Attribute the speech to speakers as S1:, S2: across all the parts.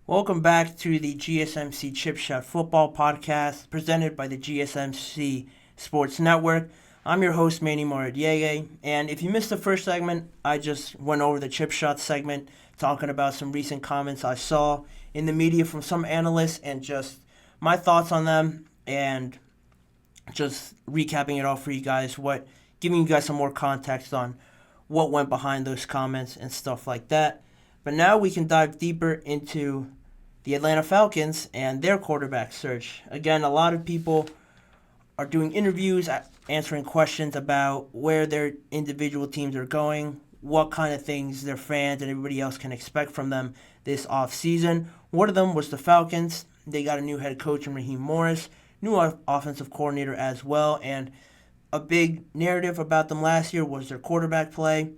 S1: Welcome back to the GSMC Chip Shot Football Podcast presented by the GSMC Sports Network. I'm your host, Manny Moradiege, and if you missed the first segment, I just went over the Chip Shot segment talking about some recent comments I saw in the media from some analysts and just my thoughts on them and just recapping it all for you guys, giving you guys some more context on what went behind those comments and stuff like that. But now we can dive deeper into the Atlanta Falcons and their quarterback search. Again, a lot of people are doing interviews, answering questions about where their individual teams are going, what kind of things their fans and everybody else can expect from them this offseason. One of them was the Falcons. They got a new head coach in Raheem Morris, new offensive coordinator as well, and a big narrative about them last year was their quarterback play.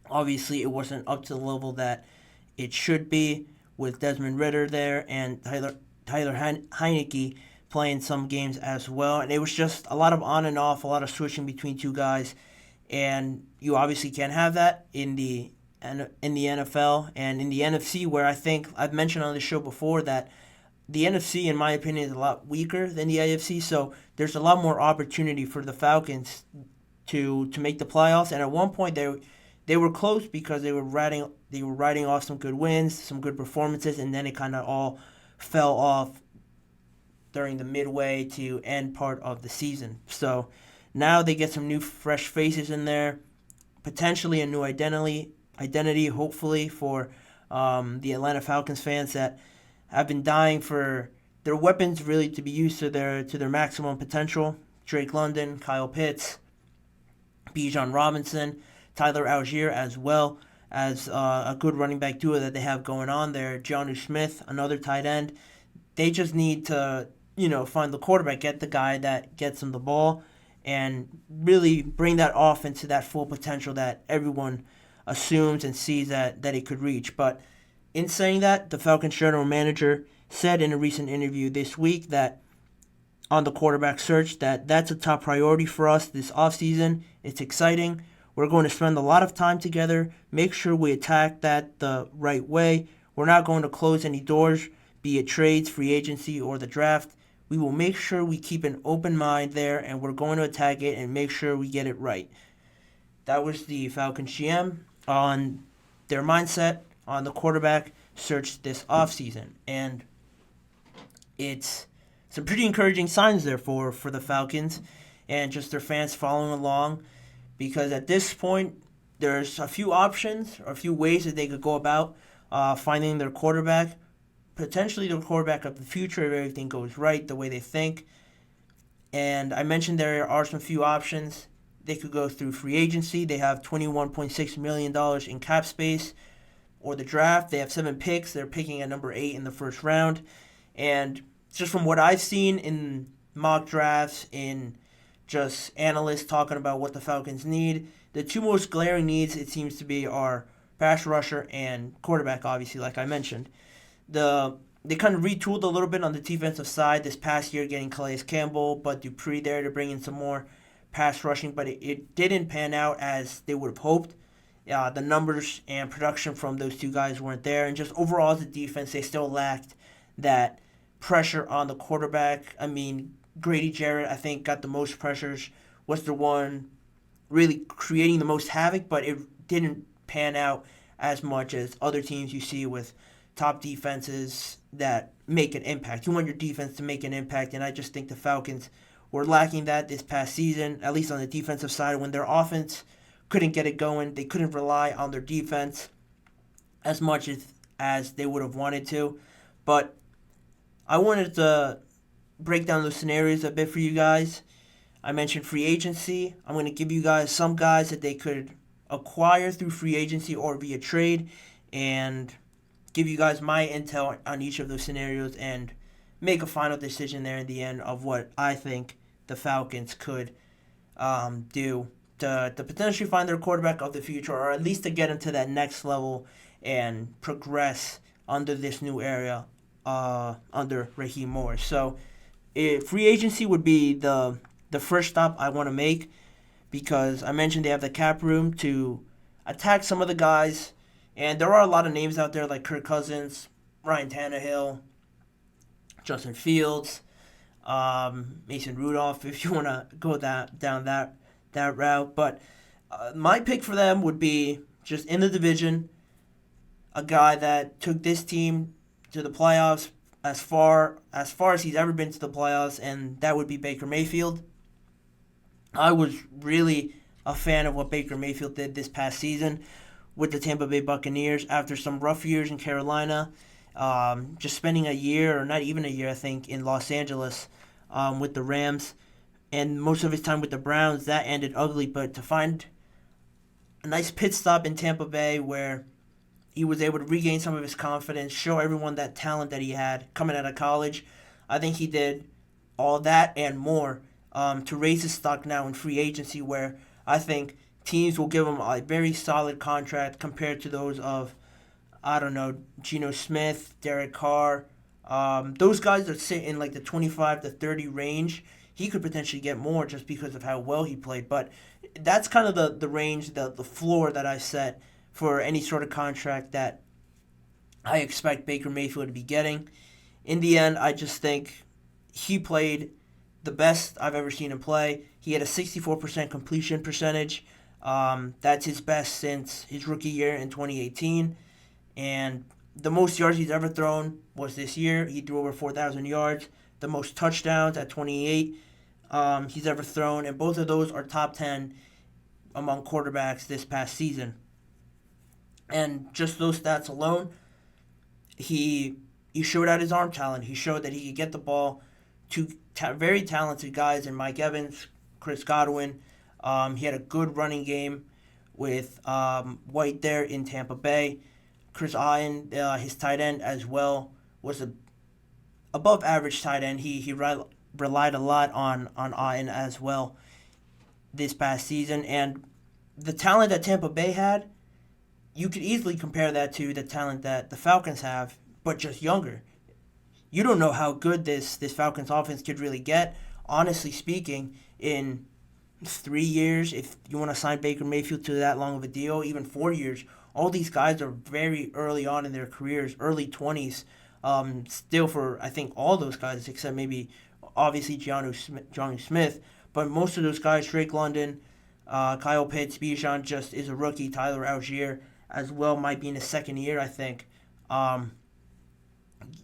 S1: Obviously, it wasn't up to the level that it should be with Desmond Ridder there and Tyler Heineke playing some games as well. And it was just a lot of on and off, a lot of switching between two guys. And you obviously can't have that in the NFL and in the NFC, where I think I've mentioned on the show before that the NFC, in my opinion, is a lot weaker than the AFC. So there's a lot more opportunity for the Falcons to make the playoffs. And at one point, they were close because they were riding off some good wins, some good performances, and then it kind of all fell off during the midway to end part of the season. So now they get some new fresh faces in there, potentially a new identity hopefully for the Atlanta Falcons fans that have been dying for their weapons really to be used to their maximum potential. Drake London, Kyle Pitts, Bijan Robinson, Tyler Algier, as well as a good running back duo that they have going on there. Jonnu Smith, another tight end. They just need to, find the quarterback, get the guy that gets them the ball, and really bring that offense to that full potential that everyone assumes and sees that it could reach. But in saying that, the Falcons general manager said in a recent interview this week that on the quarterback search that's a top priority for us this offseason. It's exciting. We're going to spend a lot of time together, make sure we attack that the right way. We're not going to close any doors, be it trades, free agency, or the draft. We will make sure we keep an open mind there, and we're going to attack it and make sure we get it right. That was the Falcons GM on their mindset on the quarterback search this offseason. And it's some pretty encouraging signs there for the Falcons and just their fans following along. Because at this point, there's a few options or a few ways that they could go about finding their quarterback, potentially the quarterback of the future if everything goes right the way they think. And I mentioned there are some few options. They could go through free agency. They have $21.6 million in cap space. Or the draft. They have 7 picks. They're picking at number 8 in the first round. And just from what I've seen in mock drafts, in just analysts talking about what the Falcons need, the two most glaring needs, it seems to be, are pass rusher and quarterback, obviously, like I mentioned. They kind of retooled a little bit on the defensive side this past year, getting Calais Campbell, but Dupree there to bring in some more pass rushing, but it didn't pan out as they would have hoped. The numbers and production from those two guys weren't there, and just overall as a defense, they still lacked that pressure on the quarterback. I mean, Grady Jarrett, I think, got the most pressures, was the one really creating the most havoc, but it didn't pan out as much as other teams you see with top defenses that make an impact. You want your defense to make an impact, and I just think the Falcons were lacking that this past season, at least on the defensive side, when their offense couldn't get it going. They couldn't rely on their defense as much as they would have wanted to. But I wanted to break down those scenarios a bit for you guys. I mentioned free agency. I'm going to give you guys some guys that they could acquire through free agency or via trade and give you guys my intel on each of those scenarios and make a final decision there in the end of what I think the Falcons could do to potentially find their quarterback of the future, or at least to get into that next level and progress under this new era under Raheem Morris. So free agency would be the first stop I want to make, because I mentioned they have the cap room to attack some of the guys, and there are a lot of names out there like Kirk Cousins, Ryan Tannehill, Justin Fields, Mason Rudolph, if you want to go down that route. But my pick for them would be just in the division, a guy that took this team to the playoffs as far as he's ever been to the playoffs, and that would be Baker Mayfield. I was really a fan of what Baker Mayfield did this past season with the Tampa Bay Buccaneers after some rough years in Carolina. Just spending a year, or not even a year, I think, in Los Angeles with the Rams, and most of his time with the Browns, that ended ugly. But to find a nice pit stop in Tampa Bay where he was able to regain some of his confidence, show everyone that talent that he had coming out of college, I think he did all that and more to raise his stock now in free agency, where I think teams will give him a very solid contract compared to those of, I don't know, Geno Smith, Derek Carr. Those guys that sit in like the 25 to 30 range, he could potentially get more just because of how well he played. But that's kind of the range, the floor that I set for any sort of contract that I expect Baker Mayfield to be getting. In the end, I just think he played the best I've ever seen him play. He had a 64% completion percentage. That's his best since his rookie year in 2018. And the most yards he's ever thrown was this year. He threw over 4,000 yards. The most touchdowns at 28 he's ever thrown. And both of those are top 10 among quarterbacks this past season. And just those stats alone, he showed out his arm talent. He showed that he could get the ball to very talented guys in Mike Evans, Chris Godwin. He had a good running game with White there in Tampa Bay. Chris Ian, his tight end as well, was a above average tight end. He relied a lot on Ian as well this past season. And the talent that Tampa Bay had, you could easily compare that to the talent that the Falcons have, but just younger. You don't know how good this Falcons offense could really get. Honestly speaking, in 3 years, if you want to sign Baker Mayfield to that long of a deal, even 4 years, all these guys are very early on in their careers, early 20s. Still for, I think, all those guys, except maybe, obviously, Johnny Smith. But most of those guys, Drake London, Kyle Pitts, Bijan just is a rookie. Tyler Algier as well might be in his second year, I think.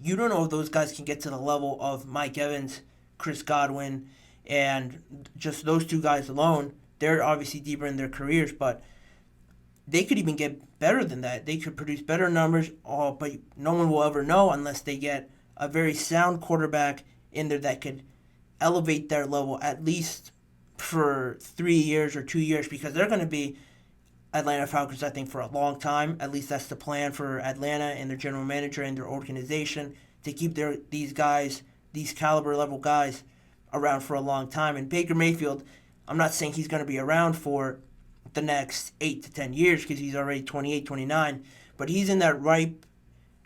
S1: You don't know if those guys can get to the level of Mike Evans, Chris Godwin, and just those two guys alone. They're obviously deeper in their careers, but they could even get better than that. They could produce better numbers, but no one will ever know unless they get a very sound quarterback in there that could elevate their level at least for 3 years or 2 years, because they're going to be Atlanta Falcons, I think, for a long time. At least that's the plan for Atlanta and their general manager and their organization, to keep these guys, these caliber level guys, around for a long time. And Baker Mayfield, I'm not saying he's going to be around for the next 8 to 10 years because he's already 28, 29, but he's in that ripe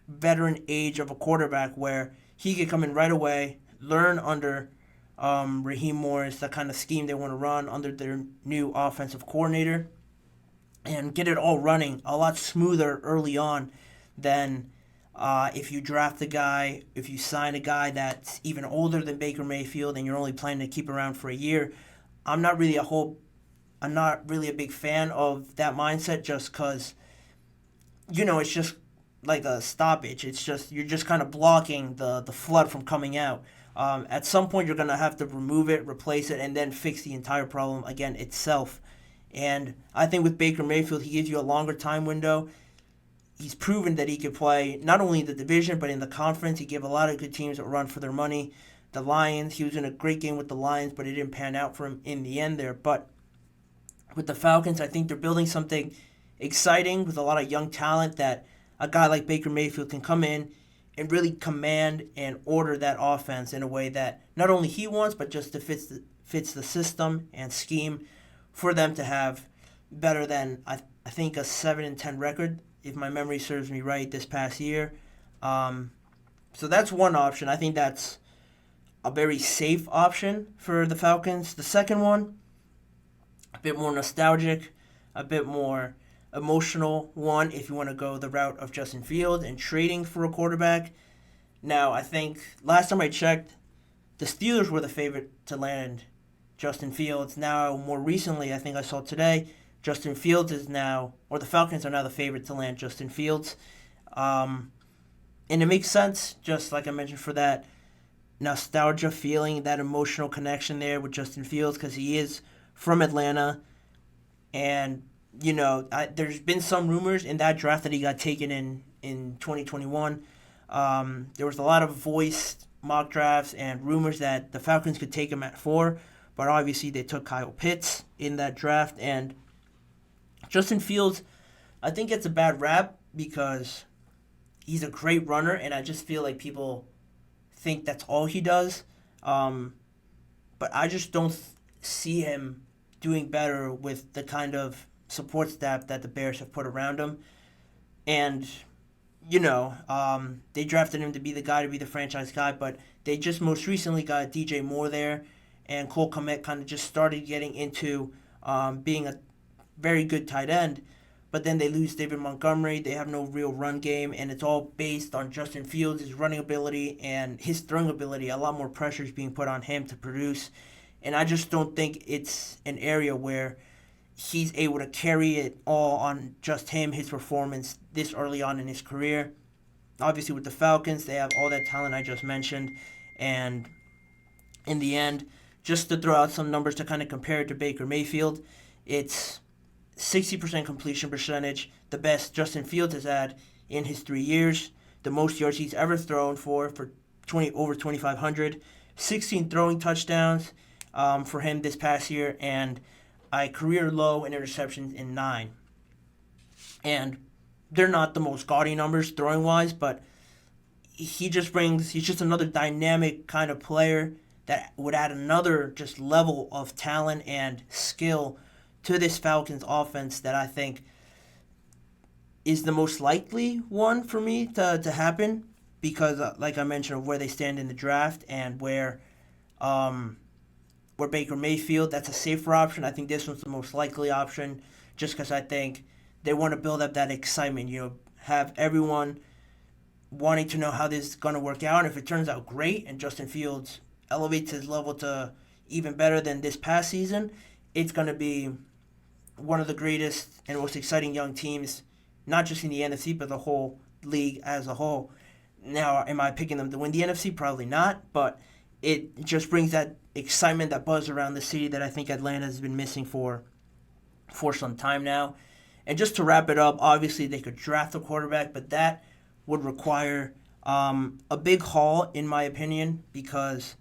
S1: veteran age of a quarterback where he could come in right away, learn under Raheem Morris, the kind of scheme they want to run under their new offensive coordinator, and get it all running a lot smoother early on than if you draft a guy, if you sign a guy that's even older than Baker Mayfield and you're only planning to keep around for a year. I'm not really a big fan of that mindset, just because, it's just like a stoppage. It's just, you're just kind of blocking the flood from coming out. At some point, you're going to have to remove it, replace it, and then fix the entire problem again itself. And I think with Baker Mayfield, he gives you a longer time window. He's proven that he could play not only in the division, but in the conference. He gave a lot of good teams a run for their money. The Lions, he was in a great game with the Lions, but it didn't pan out for him in the end there. But with the Falcons, I think they're building something exciting with a lot of young talent that a guy like Baker Mayfield can come in and really command and order that offense in a way that not only he wants, but just fits the system and scheme for them to have better than, I think, a 7-10 record, if my memory serves me right, this past year. So that's one option. I think that's a very safe option for the Falcons. The second one, a bit more nostalgic, a bit more emotional one if you want to go the route of Justin Fields and trading for a quarterback. Now, I think last time I checked, the Steelers were the favorite to land Justin Fields. Now, more recently, I think I saw today, Justin Fields is now, or the Falcons are now the favorite to land Justin Fields. And it makes sense, just like I mentioned, for that nostalgia feeling, that emotional connection there with Justin Fields, because he is from Atlanta. And, there's been some rumors in that draft that he got taken in 2021. There was a lot of voiced mock drafts and rumors that the Falcons could take him at 4, but obviously they took Kyle Pitts in that draft. And Justin Fields, I think, gets a bad rap because he's a great runner, and I just feel like people think that's all he does. But I just don't see him doing better with the kind of support staff that the Bears have put around him. And, they drafted him to be the guy, to be the franchise guy, but they just most recently got DJ Moore there, and Cole Kmet kind of just started getting into being a very good tight end. But then they lose David Montgomery. They have no real run game, and it's all based on Justin Fields, his running ability and his throwing ability. A lot more pressure is being put on him to produce. And I just don't think it's an area where he's able to carry it all on just him, his performance this early on in his career. Obviously, with the Falcons, they have all that talent I just mentioned. And in the end, just to throw out some numbers to kind of compare it to Baker Mayfield, it's 60% completion percentage, the best Justin Fields has had in his 3 years, the most yards he's ever thrown for over 2,500, 16 throwing touchdowns for him this past year, and a career low in interceptions in 9. And they're not the most gaudy numbers throwing-wise, but he's just another dynamic kind of player that would add another just level of talent and skill to this Falcons offense that I think is the most likely one for me to happen because, like I mentioned, of where they stand in the draft and where Baker Mayfield, that's a safer option. I think this one's the most likely option just because I think they want to build up that excitement, have everyone wanting to know how this is going to work out. And if it turns out great and Justin Fields elevates his level to even better than this past season, it's going to be one of the greatest and most exciting young teams, not just in the NFC, but the whole league as a whole. Now, am I picking them to win the NFC? Probably not, but it just brings that excitement, that buzz around the city that I think Atlanta has been missing for some time now. And just to wrap it up, obviously they could draft a quarterback, but that would require a big haul, in my opinion, because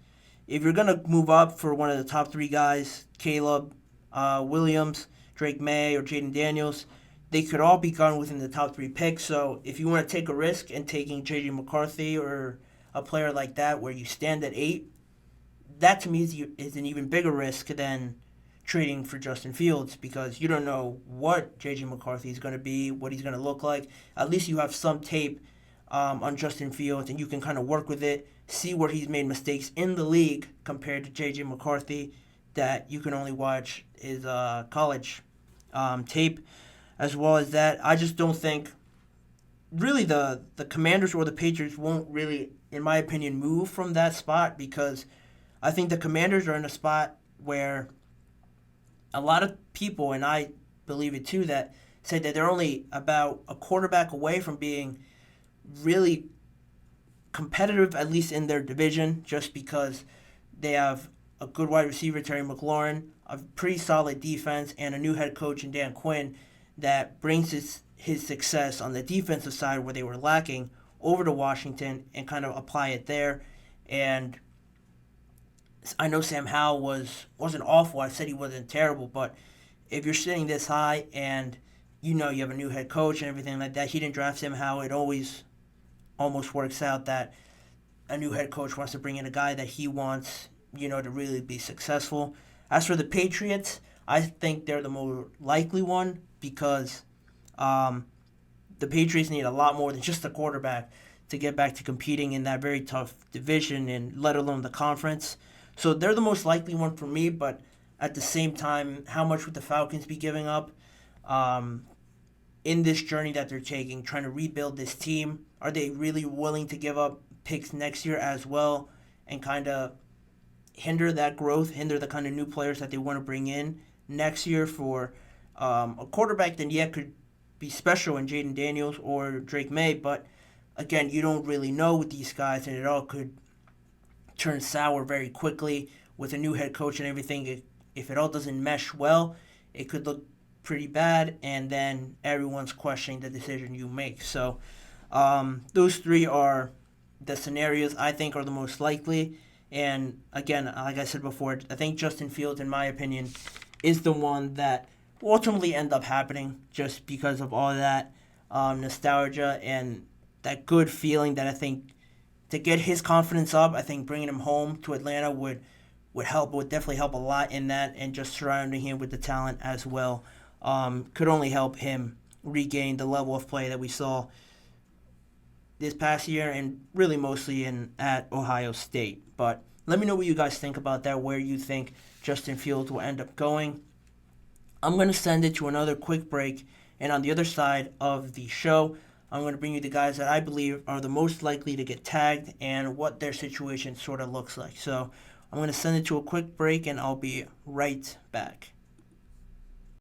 S1: if you're going to move up for one of the top 3 guys, Caleb Williams, Drake May, or Jaden Daniels, they could all be gone within the top 3 picks. So if you want to take a risk in taking J.J. McCarthy or a player like that where you stand at 8, that to me is an even bigger risk than trading for Justin Fields because you don't know what J.J. McCarthy is going to be, what he's going to look like. At least you have some tape on Justin Fields and you can kind of work with it, see where he's made mistakes in the league compared to J.J. McCarthy that you can only watch his college tape. As well as that, I just don't think really the Commanders or the Patriots won't really, in my opinion, move from that spot because I think the Commanders are in a spot where a lot of people, and I believe it too, that say that they're only about a quarterback away from being really competitive, at least in their division, just because they have a good wide receiver, Terry McLaurin, a pretty solid defense, and a new head coach in Dan Quinn that brings his success on the defensive side where they were lacking over to Washington and kind of apply it there. And I know Sam Howell wasn't awful. I said he wasn't terrible, but if you're sitting this high and you have a new head coach and everything like that, he didn't draft Sam Howell. It always almost works out that a new head coach wants to bring in a guy that he wants, to really be successful. As for the Patriots, I think they're the more likely one because the Patriots need a lot more than just a quarterback to get back to competing in that very tough division and let alone the conference. So they're the most likely one for me, but at the same time, how much would the Falcons be giving up? in this journey that they're taking, trying to rebuild this team? Are they really willing to give up picks next year as well and kind of hinder that growth, hinder the kind of new players that they want to bring in next year for a quarterback that, could be special in Jaden Daniels or Drake May, but again, you don't really know with these guys, and it all could turn sour very quickly with a new head coach and everything. If it all doesn't mesh well, it could look pretty bad, and then everyone's questioning the decision you make. So those three are the scenarios I think are the most likely. And again, like I said before, I think Justin Fields, in my opinion, is the one that will ultimately end up happening just because of all that nostalgia and that good feeling that I think to get his confidence up, I think bringing him home to Atlanta would definitely help a lot in that, and just surrounding him with the talent as well could only help him regain the level of play that we saw this past year and really mostly at Ohio State. But let me know what you guys think about that, where you think Justin Fields will end up going. I'm going to send it to another quick break, and on the other side of the show, I'm going to bring you the guys that I believe are the most likely to get tagged and what their situation sort of looks like. So I'm going to send it to a quick break, and I'll be right back.